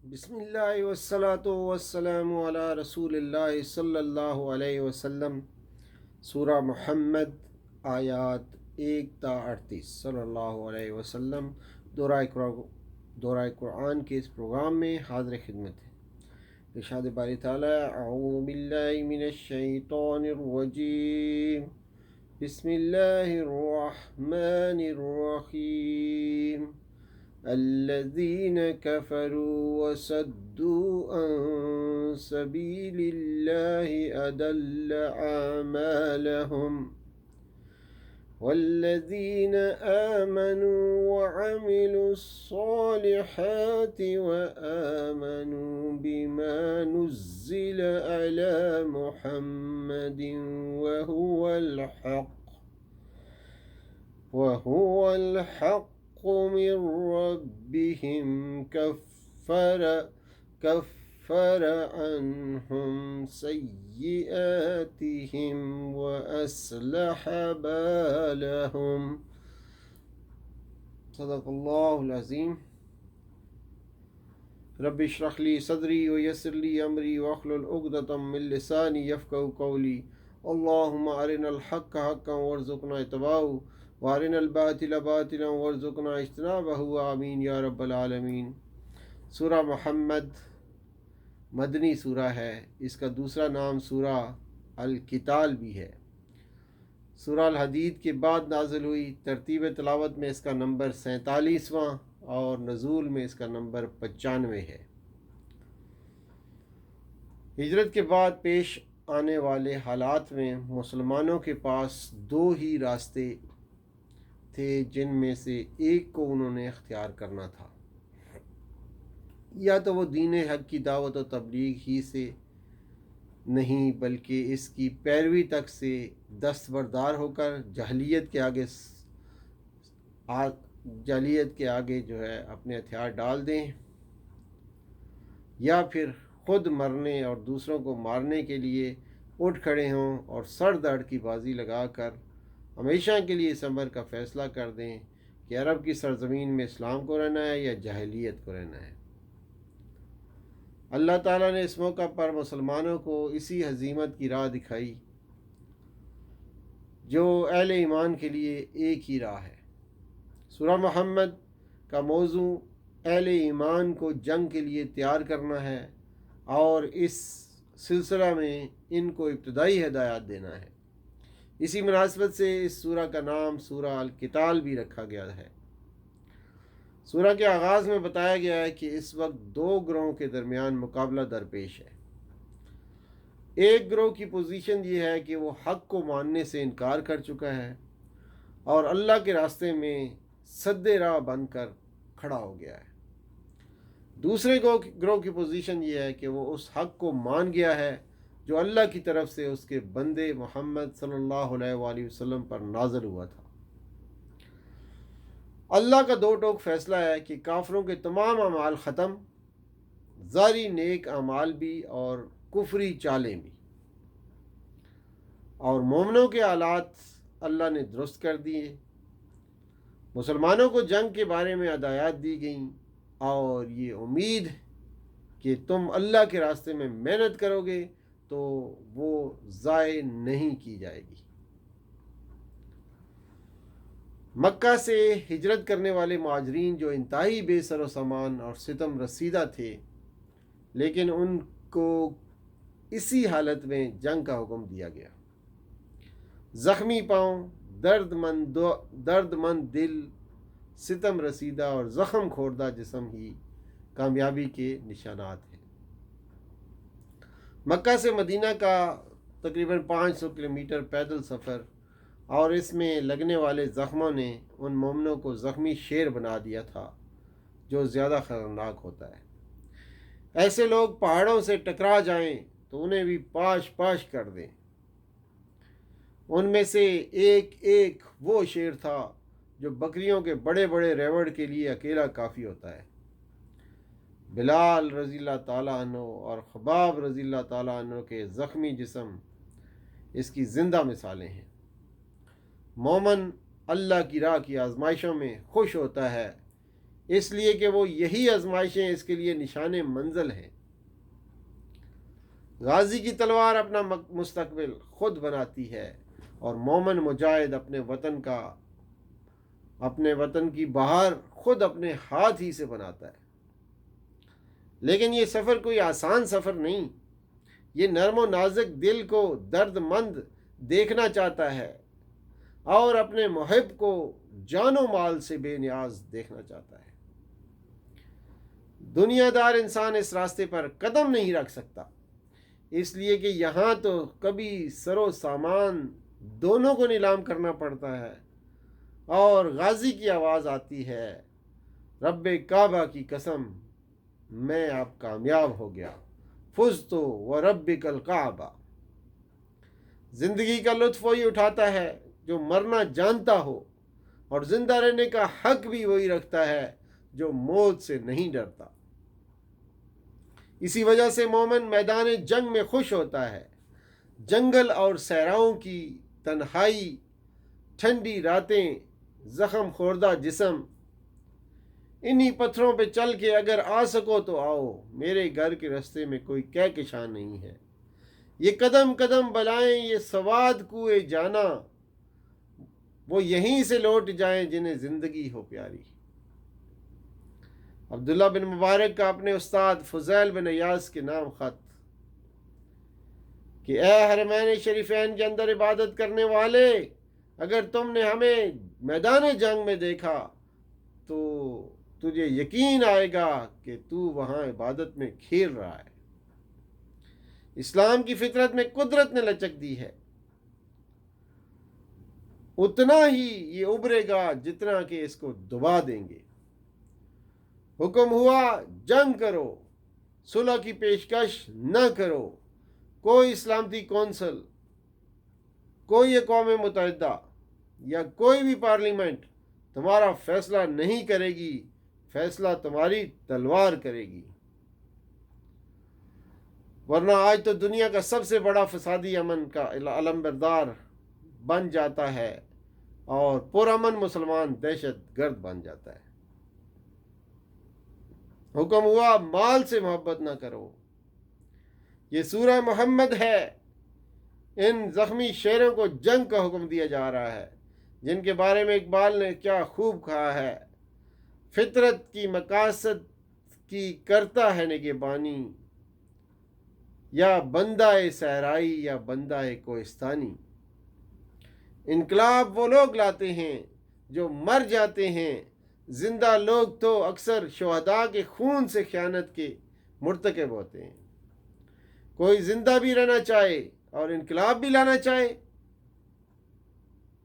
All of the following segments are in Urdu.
بسم اللہ والصلاة والسلام علی رسول اللہ صلی اللہ علیہ وسلم۔ سورہ محمد آیات 1 تا 38 صلی اللہ علیہ وسلم دورہ قرآن کے اس پروگرام میں حاضر خدمت ہے۔ ارشاد باری تعالیٰ، اعوذ باللہ من الشیطان الرجیم، بسم اللہ الرحمن الرحیم۔ الذين كفروا وصدوا عن سبيل الله أضل أعمالهم والذين آمنوا وعملوا الصالحات وآمنوا بما نزل على محمد وهو الحق من ربهم كفر عنهم سيئاتهم وأصلح بالهم۔ صدق اللہ العظیم۔ رب اشرح لي صدری ويسر لي امری واحلل عقدۃ من لسانی یفقهوا قولی۔ اللهم ارنا الحق حقا وارزقنا اتباعه وارنا الباطل باطلا وارزقنا اجتنابه، آمین یا رب العالمین۔ سورہ محمد مدنی سورہ ہے۔ اس کا دوسرا نام سورہ القتال بھی ہے۔ سورہ الحدید کے بعد نازل ہوئی۔ ترتیب تلاوت میں اس کا نمبر 47واں اور نزول میں اس کا نمبر 95 ہے۔ ہجرت کے بعد پیش آنے والے حالات میں مسلمانوں کے پاس دو ہی راستے تھے، جن میں سے ایک کو انہوں نے اختیار کرنا تھا۔ یا تو وہ دین حق کی دعوت و تبلیغ ہی سے نہیں بلکہ اس کی پیروی تک سے دستبردار ہو کر جاہلیت کے آگے جو ہے اپنے ہتھیار ڈال دیں، یا پھر خود مرنے اور دوسروں کو مارنے کے لیے اٹھ کھڑے ہوں اور سر دڑ کی بازی لگا کر ہمیشہ کے لیے اس امر کا فیصلہ کر دیں کہ عرب کی سرزمین میں اسلام کو رہنا ہے یا جاہلیت کو رہنا ہے۔ اللہ تعالیٰ نے اس موقع پر مسلمانوں کو اسی ہزیمت کی راہ دکھائی جو اہل ایمان کے لیے ایک ہی راہ ہے۔ سورہ محمد کا موضوع اہل ایمان کو جنگ کے لیے تیار کرنا ہے اور اس سلسلہ میں ان کو ابتدائی ہدایات دینا ہے۔ اسی مناسبت سے اس سورہ کا نام سورہ القتال بھی رکھا گیا ہے۔ سورہ کے آغاز میں بتایا گیا ہے کہ اس وقت دو گروہوں کے درمیان مقابلہ درپیش ہے۔ ایک گروہ کی پوزیشن یہ ہے کہ وہ حق کو ماننے سے انکار کر چکا ہے اور اللہ کے راستے میں سد راہ بن کر کھڑا ہو گیا ہے۔ دوسرے گروہ کی پوزیشن یہ ہے کہ وہ اس حق کو مان گیا ہے جو اللہ کی طرف سے اس کے بندے محمد صلی اللہ علیہ وآلہ وسلم پر نازل ہوا تھا۔ اللہ کا دو ٹوک فیصلہ ہے کہ کافروں کے تمام اعمال ختم، ظاہری نیک اعمال بھی اور کفری چالیں بھی، اور مومنوں کے حالات اللہ نے درست کر دیے۔ مسلمانوں کو جنگ کے بارے میں ہدایات دی گئیں اور یہ امید کہ تم اللہ کے راستے میں محنت کرو گے تو وہ ضائع نہیں کی جائے گی۔ مکہ سے ہجرت کرنے والے مہاجرین جو انتہائی بے سر و سامان اور ستم رسیدہ تھے، لیکن ان کو اسی حالت میں جنگ کا حکم دیا گیا۔ زخمی پاؤں، درد مند دل، ستم رسیدہ اور زخم خوردہ جسم ہی کامیابی کے نشانات ہیں۔ مکہ سے مدینہ کا تقریباً 500 کلومیٹر پیدل سفر اور اس میں لگنے والے زخموں نے ان مومنوں کو زخمی شیر بنا دیا تھا جو زیادہ خطرناک ہوتا ہے۔ ایسے لوگ پہاڑوں سے ٹکرا جائیں تو انہیں بھی پاش کر دیں۔ ان میں سے ایک وہ شیر تھا جو بکریوں کے بڑے بڑے ریوڑ کے لیے اکیلا کافی ہوتا ہے۔ بلال رضی اللہ تعالیٰ عنہ اور خباب رضی اللہ تعالیٰ عنہ کے زخمی جسم اس کی زندہ مثالیں ہیں۔ مومن اللہ کی راہ کی آزمائشوں میں خوش ہوتا ہے اس لیے کہ وہ یہی آزمائشیں اس کے لیے نشان منزل ہیں۔ غازی کی تلوار اپنا مستقبل خود بناتی ہے، اور مومن مجاہد اپنے وطن کی بہار خود اپنے ہاتھ ہی سے بناتا ہے۔ لیکن یہ سفر کوئی آسان سفر نہیں، یہ نرم و نازک دل کو درد مند دیکھنا چاہتا ہے اور اپنے محب کو جان و مال سے بے نیاز دیکھنا چاہتا ہے۔ دنیا دار انسان اس راستے پر قدم نہیں رکھ سکتا، اس لیے کہ یہاں تو کبھی سر و سامان دونوں کو نیلام کرنا پڑتا ہے، اور غازی کی آواز آتی ہے، رب کعبہ کی قسم میں اب کامیاب ہو گیا، فزت وربک الکعبہ۔ زندگی کا لطف وہی اٹھاتا ہے جو مرنا جانتا ہو، اور زندہ رہنے کا حق بھی وہی رکھتا ہے جو موت سے نہیں ڈرتا۔ اسی وجہ سے مومن میدان جنگ میں خوش ہوتا ہے۔ جنگل اور صحراؤں کی تنہائی، ٹھنڈی راتیں، زخم خوردہ جسم، انہی پتھروں پہ چل کے اگر آ سکو تو آؤ، میرے گھر کے راستے میں کوئی کہکشان نہیں ہے۔ یہ قدم قدم بلائیں، یہ سواد کوئے جانا، وہ یہیں سے لوٹ جائیں جنہیں زندگی ہو پیاری۔ عبداللہ بن مبارک کا اپنے استاد فضیل بن ایاز کے نام خط کہ اے حرمین شریفین کے اندر عبادت کرنے والے، اگر تم نے ہمیں میدان جنگ میں دیکھا تو تجھے یقین آئے گا کہ تو وہاں عبادت میں کھیل رہا ہے۔ اسلام کی فطرت میں قدرت نے لچک دی ہے، اتنا ہی یہ ابھرے گا جتنا کہ اس کو دبا دیں گے۔ حکم ہوا جنگ کرو، صلح کی پیشکش نہ کرو۔ کوئی سلامتی کونسل، کوئی اقوام متحدہ یا کوئی بھی پارلیمنٹ تمہارا فیصلہ نہیں کرے گی، فیصلہ تمہاری تلوار کرے گی۔ ورنہ آج تو دنیا کا سب سے بڑا فسادی امن کا علمبردار بن جاتا ہے، اور پرامن مسلمان دہشت گرد بن جاتا ہے۔ حکم ہوا مال سے محبت نہ کرو۔ یہ سورہ محمد ہے۔ ان زخمی شیروں کو جنگ کا حکم دیا جا رہا ہے، جن کے بارے میں اقبال نے کیا خوب کہا ہے، فطرت کی مقاصد کی کرتا ہے نگہبانی، یا بندہ صحرائی یا بندہ کوہستانی۔ انقلاب وہ لوگ لاتے ہیں جو مر جاتے ہیں، زندہ لوگ تو اکثر شہداء کے خون سے خیانت کے مرتکب ہوتے ہیں۔ کوئی زندہ بھی رہنا چاہے اور انقلاب بھی لانا چاہے،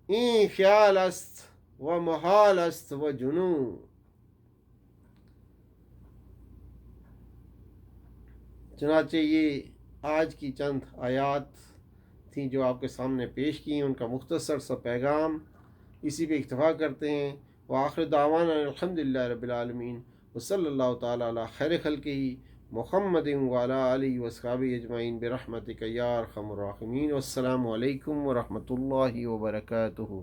این خیال است و محال است و جنون۔ چنانچہ یہ آج کی چند آیات تھیں جو آپ کے سامنے پیش کی، ان کا مختصر سا پیغام، اسی پہ اکتفا کرتے ہیں۔ وآخر دعوانا الحمدللہ رب العالمین، وصلی اللہ تعالی علی خیر خلقہ محمد وعلی آلہ واصحابہ اجمعین برحمتک یا ارحم الراحمین۔ والسلام علیکم ورحمۃ اللہ وبرکاتہ۔